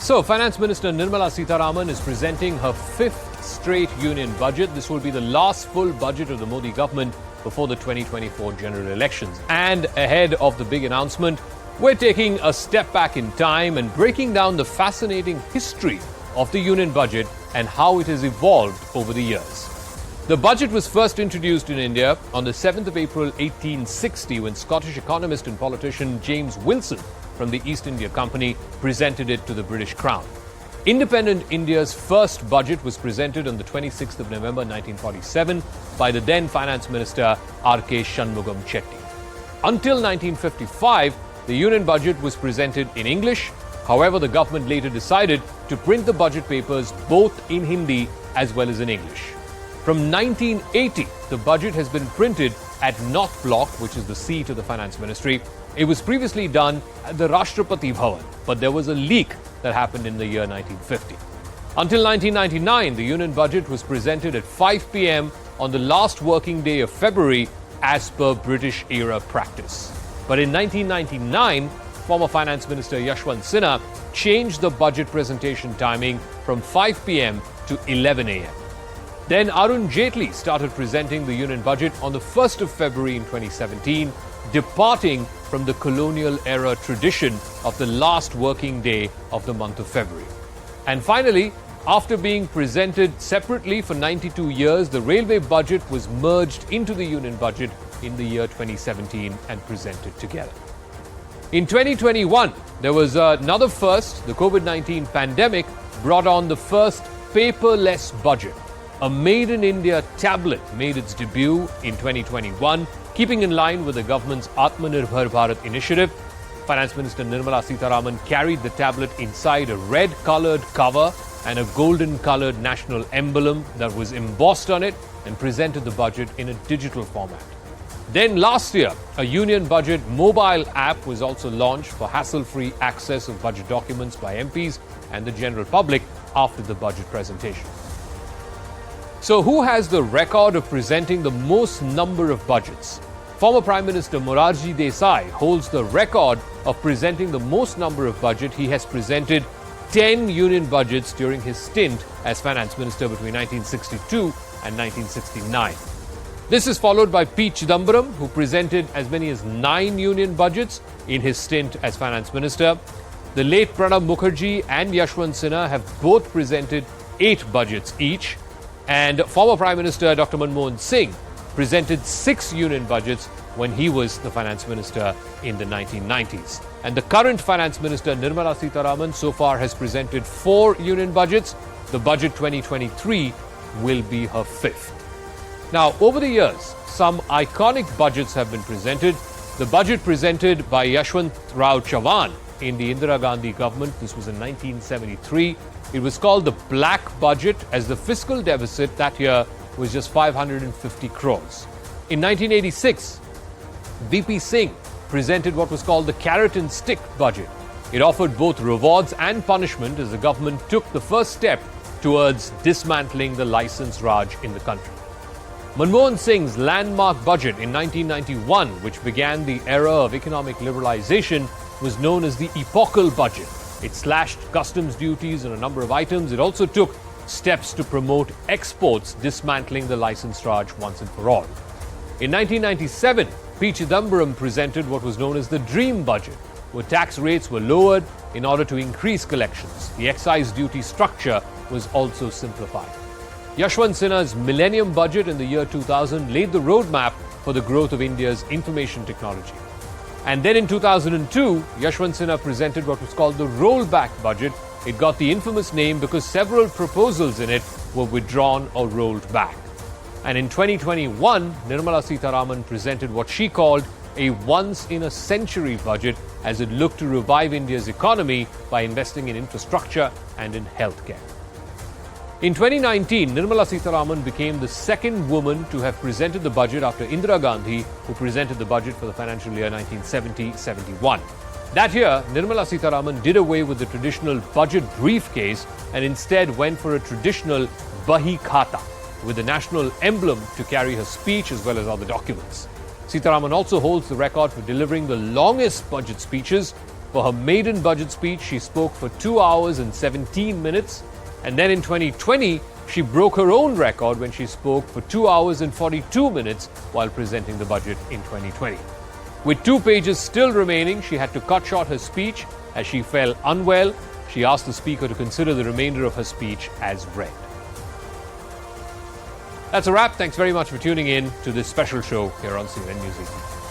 So, Finance Minister Nirmala Sitharaman is presenting her fifth straight union budget. This will be the last full budget of the Modi government before the 2024 general elections. And ahead of the big announcement, we're taking a step back in time and breaking down the fascinating history of the union budget and how it has evolved over the years. The budget was first introduced in India on the 7th of April 1860 when Scottish economist and politician James Wilson from the East India Company presented it to the British Crown. Independent India's first budget was presented on the 26th of November 1947 by the then Finance Minister R.K. Shanmugam Chetty. Until 1955, the Union budget was presented in English. However, the government later decided to print the budget papers both in Hindi as well as in English. From 1980, the budget has been printed at North Block, which is the seat of the Finance Ministry. It was previously done at the Rashtrapati Bhavan, but there was a leak that happened in the year 1950. Until 1999, the Union budget was presented at 5 p.m. on the last working day of February as per British-era practice. But in 1999, former Finance Minister Yashwant Sinha changed the budget presentation timing from 5 p.m. to 11 a.m. Then Arun Jaitley started presenting the Union budget on the 1st of February in 2017, departing from the colonial-era tradition of the last working day of the month of February. And finally, after being presented separately for 92 years, the railway budget was merged into the Union budget in the year 2017 and presented together. In 2021, there was another first. The COVID-19 pandemic brought on the first paperless budget. A Made in India tablet made its debut in 2021, keeping in line with the government's Atmanirbhar Bharat initiative. Finance Minister Nirmala Sitharaman carried the tablet inside a red-coloured cover and a golden-coloured national emblem that was embossed on it and presented the budget in a digital format. Then last year, a Union Budget mobile app was also launched for hassle-free access of budget documents by MPs and the general public after the budget presentation. So who has the record of presenting the most number of budgets? Former Prime Minister Morarji Desai holds the record of presenting the most number of budget. He has presented 10 union budgets during his stint as Finance Minister between 1962 and 1969. This is followed by P. Chidambaram, who presented as many as 9 union budgets in his stint as Finance Minister. The late Pranab Mukherjee and Yashwant Sinha have both presented 8 budgets each. And former Prime Minister Dr. Manmohan Singh presented 6 union budgets when he was the Finance Minister in the 1990s. And the current Finance Minister Nirmala Sitharaman so far has presented 4 union budgets. The budget 2023 will be her 5th. Now, over the years, some iconic budgets have been presented. The budget presented by Yashwant Rao Chavan in the Indira Gandhi government, this was in 1973. It was called the Black Budget, as the fiscal deficit that year was just 550 crores. In 1986, VP Singh presented what was called the Carrot and Stick Budget. It offered both rewards and punishment as the government took the first step towards dismantling the license Raj in the country. Manmohan Singh's landmark budget in 1991, which began the era of economic liberalization, was known as the Epochal Budget. It slashed customs duties on a number of items. It also took steps to promote exports, dismantling the license Raj once and for all. In 1997, P. Chidambaram presented what was known as the Dream Budget, where tax rates were lowered in order to increase collections. The excise duty structure was also simplified. Yashwant Sinha's Millennium Budget in the year 2000 laid the roadmap for the growth of India's information technology. And then in 2002, Yashwant Sinha presented what was called the Rollback Budget. It got the infamous name because several proposals in it were withdrawn or rolled back. And in 2021, Nirmala Sitharaman presented what she called a once-in-a-century budget as it looked to revive India's economy by investing in infrastructure and in healthcare. In 2019, Nirmala Sitharaman became the second woman to have presented the budget after Indira Gandhi, who presented the budget for the financial year 1970-71. That year, Nirmala Sitharaman did away with the traditional budget briefcase and instead went for a traditional Bahi Khata, with the national emblem to carry her speech as well as other documents. Sitharaman also holds the record for delivering the longest budget speeches. For her maiden budget speech, she spoke for 2 hours and 17 minutes. And then in 2020, she broke her own record when she spoke for 2 hours and 42 minutes while presenting the budget in 2020. With 2 pages still remaining, she had to cut short her speech as she fell unwell. She asked the speaker to consider the remainder of her speech as read. That's a wrap. Thanks very much for tuning in to this special show here on CNN News 18.